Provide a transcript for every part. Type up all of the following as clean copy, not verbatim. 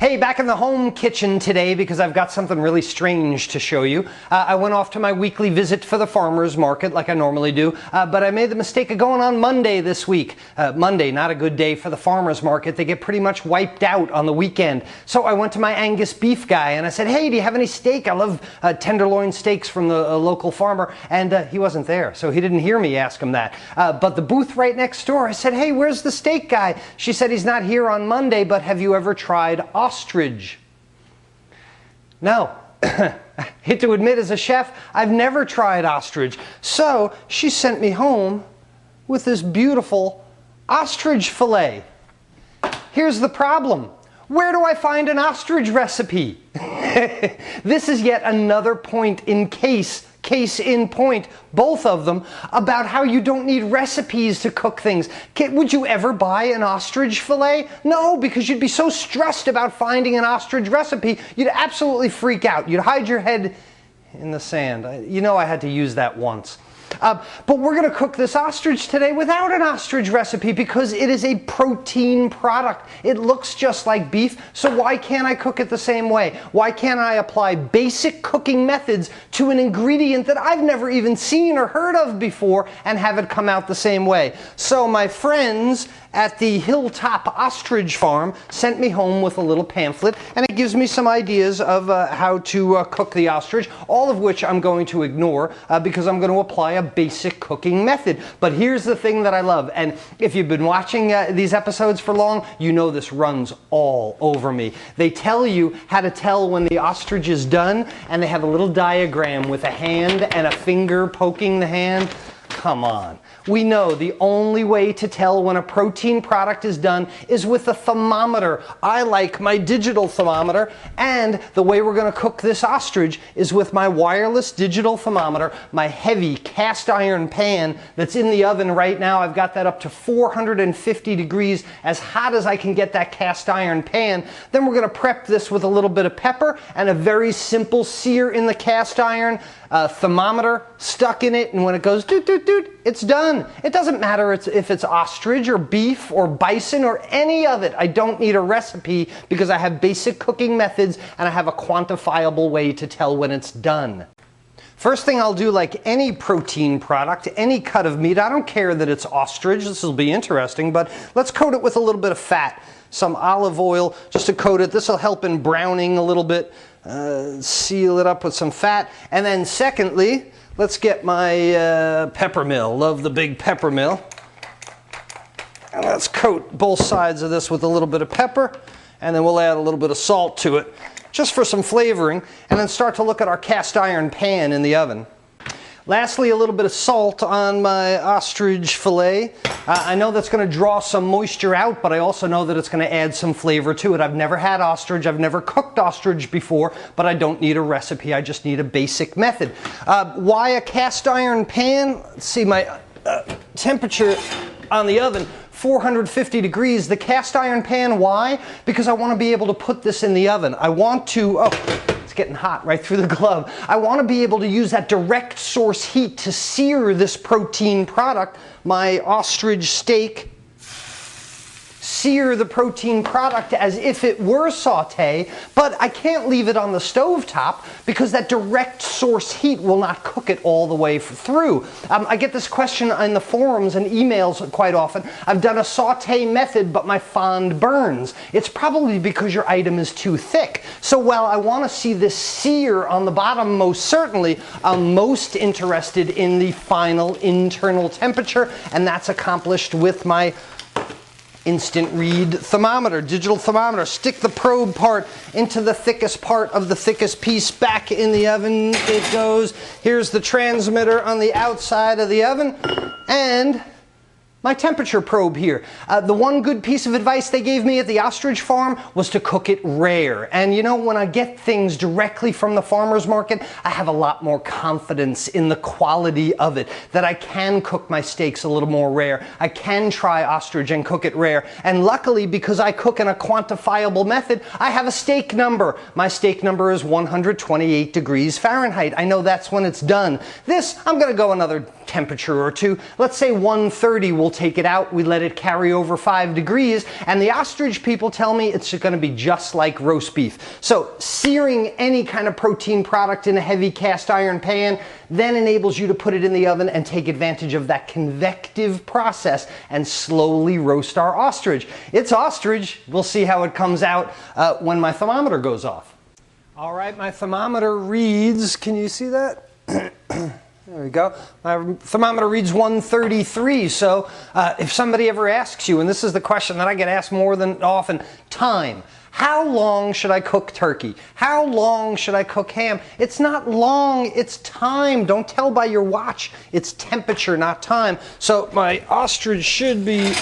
Hey, back in the home kitchen today because I've got something really strange to show you. I went off to my weekly visit for the farmer's market like I normally do, but I made the mistake of going on Monday this week. Monday, not a good day for the farmer's market. They get pretty much wiped out on the weekend. So I went to my Angus beef guy and I said, hey, do you have any steak? I love tenderloin steaks from the local farmer. And he wasn't there, so he didn't hear me ask him that. But the booth right next door, I said, hey, where's the steak guy? She said he's not here on Monday, but have you ever tried ostrich? No. I hate to admit, as a chef, I've never tried ostrich. So she sent me home with this beautiful ostrich fillet. Here's the problem. Where do I find an ostrich recipe? This is yet another point in case in point, both of them, about how you don't need recipes to cook things. Would you ever buy an ostrich fillet? No, because you'd be so stressed about finding an ostrich recipe, you'd absolutely freak out. You'd hide your head in the sand. You know I had to use that once. But we're going to cook this ostrich today without an ostrich recipe because it is a protein product. It looks just like beef, so why can't I cook it the same way? Why can't I apply basic cooking methods to an ingredient that I've never even seen or heard of before and have it come out the same way? So my friends at the Hilltop Ostrich Farm sent me home with a little pamphlet, and it gives me some ideas of how to cook the ostrich, all of which I'm going to ignore because I'm going to apply a basic cooking method. But here's the thing that I love, and if you've been watching these episodes for long, you know this runs all over me. They tell you how to tell when the ostrich is done, and they have a little diagram with a hand and a finger poking the hand. Come on. We know the only way to tell when a protein product is done is with a thermometer. I like my digital thermometer, and the way we're going to cook this ostrich is with my wireless digital thermometer, my heavy cast iron pan that's in the oven right now. I've got that up to 450 degrees, as hot as I can get that cast iron pan. Then we're going to prep this with a little bit of pepper and a very simple sear in the cast iron. Thermometer stuck in it, and when it goes doot doot doot, it's done. It doesn't matter if it's ostrich or beef or bison or any of it. I don't need a recipe because I have basic cooking methods and I have a quantifiable way to tell when it's done. First thing I'll do, like any protein product, any cut of meat, I don't care that it's ostrich, this will be interesting, but let's coat it with a little bit of fat. Some olive oil just to coat it. This will help in browning a little bit. Seal it up with some fat. And then secondly, let's get my pepper mill. Love the big pepper mill. And let's coat both sides of this with a little bit of pepper, and then we'll add a little bit of salt to it just for some flavoring, and then start to look at our cast iron pan in the oven. Lastly, a little bit of salt on my ostrich fillet. I know that's going to draw some moisture out, but I also know that it's going to add some flavor to it. I've never had ostrich, I've never cooked ostrich before, but I don't need a recipe, I just need a basic method. Why a cast iron pan? Let's see, my temperature on the oven, 450 degrees. The cast iron pan, why? Because I want to be able to put this in the oven. I want to, it's getting hot right through the glove. I want to be able to use that direct source heat to sear this protein product, my ostrich steak, sear the protein product as if it were sauté, but I can't leave it on the stove top because that direct source heat will not cook it all the way through. I get this question in the forums and emails quite often. I've done a sauté method, but my fond burns. It's probably because your item is too thick. So while I want to see this sear on the bottom, most certainly, I'm most interested in the final internal temperature, and that's accomplished with my instant read thermometer, digital thermometer. Stick the probe part into the thickest part of the thickest piece, back in the oven it goes. Here's the transmitter on the outside of the oven, and my temperature probe here. The one good piece of advice they gave me at the ostrich farm was to cook it rare. And you know, when I get things directly from the farmer's market, I have a lot more confidence in the quality of it, that I can cook my steaks a little more rare. I can try ostrich and cook it rare. And luckily, because I cook in a quantifiable method, I have a steak number. My steak number is 128 degrees Fahrenheit. I know that's when it's done. This, I'm gonna go another temperature or two. Let's say 130 will take it out, we let it carry over 5 degrees, and the ostrich people tell me it's going to be just like roast beef. So searing any kind of protein product in a heavy cast iron pan then enables you to put it in the oven and take advantage of that convective process and slowly roast our ostrich. It's ostrich. We'll see how it comes out when my thermometer goes off. All right, my thermometer reads, can you see that? There we go. My thermometer reads 133. So if somebody ever asks you, and this is the question that I get asked more than often, time. How long should I cook turkey? How long should I cook ham? It's not long, it's time. Don't tell by your watch. It's temperature, not time. So my ostrich should be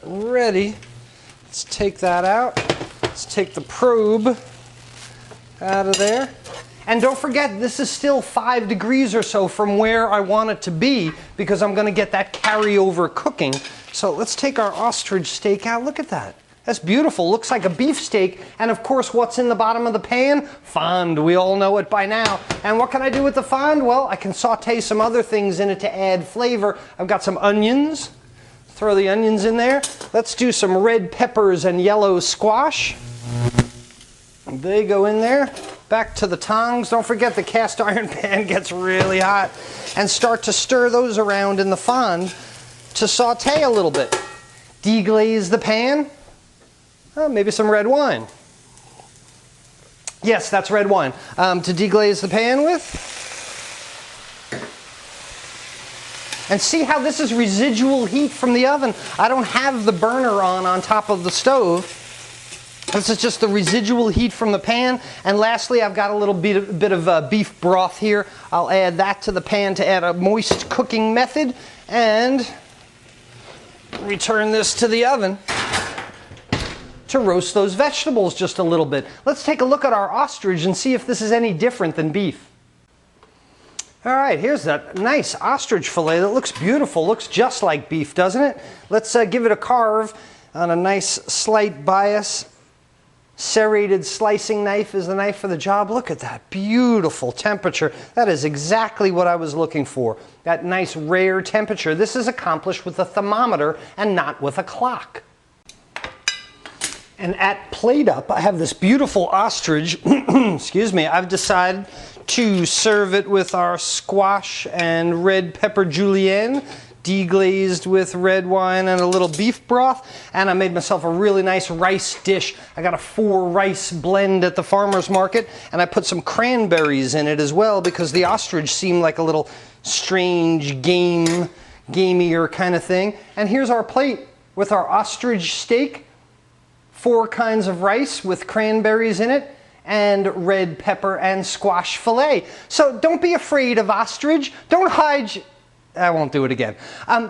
ready. Let's take that out. Let's take the probe out of there. And don't forget, this is still 5 degrees or so from where I want it to be because I'm going to get that carryover cooking. So let's take our ostrich steak out. Look at that. That's beautiful. Looks like a beef steak. And of course, what's in the bottom of the pan? Fond. We all know it by now. And what can I do with the fond? Well, I can saute some other things in it to add flavor. I've got some onions. Throw the onions in there. Let's do some red peppers and yellow squash. They go in there. Back to the tongs. Don't forget the cast iron pan gets really hot. And start to stir those around in the fond to saute a little bit. Deglaze the pan. Maybe some red wine. Yes, that's red wine. To deglaze the pan with. And see how this is residual heat from the oven. I don't have the burner on top of the stove. This is just the residual heat from the pan. And lastly, I've got a little bit of beef broth here. I'll add that to the pan to add a moist cooking method. And return this to the oven to roast those vegetables just a little bit. Let's take a look at our ostrich and see if this is any different than beef. All right, here's that nice ostrich fillet that looks beautiful. Looks just like beef, doesn't it? Let's give it a carve on a nice slight bias. Serrated slicing knife is the knife for the job. Look at that beautiful temperature. That is exactly what I was looking for. That nice rare temperature. This is accomplished with a thermometer and not with a clock. And at plate up, I have this beautiful ostrich. Excuse me. I've decided to serve it with our squash and red pepper julienne, deglazed with red wine and a little beef broth. And I made myself a really nice rice dish. I got a 4 rice blend at the farmer's market, and I put some cranberries in it as well because the ostrich seemed like a little strange gamier kind of thing. And here's our plate with our ostrich steak. 4 kinds of rice with cranberries in it, and red pepper and squash fillet. So don't be afraid of ostrich. Don't hide. I won't do it again.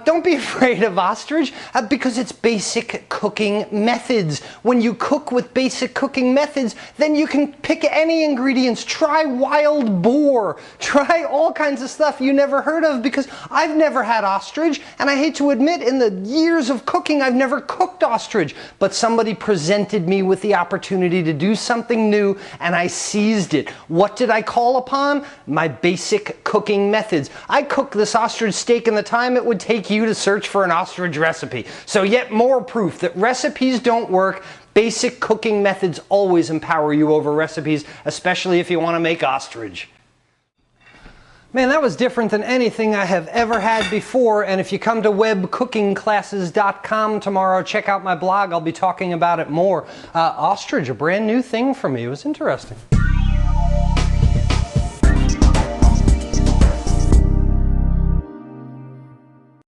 Don't be afraid of ostrich because it's basic cooking methods. When you cook with basic cooking methods, then you can pick any ingredients. Try wild boar. Try all kinds of stuff you never heard of because I've never had ostrich, and I hate to admit in the years of cooking I've never cooked ostrich, but somebody presented me with the opportunity to do something new and I seized it. What did I call upon? My basic cooking methods. I cooked this ostrich steak in the time it would take you to search for an ostrich recipe. So yet more proof that recipes don't work. Basic cooking methods always empower you over recipes, especially if you want to make ostrich. Man, that was different than anything I have ever had before, and if you come to webcookingclasses.com tomorrow, check out my blog. I'll be talking about it more. Ostrich, a brand new thing for me. It was interesting.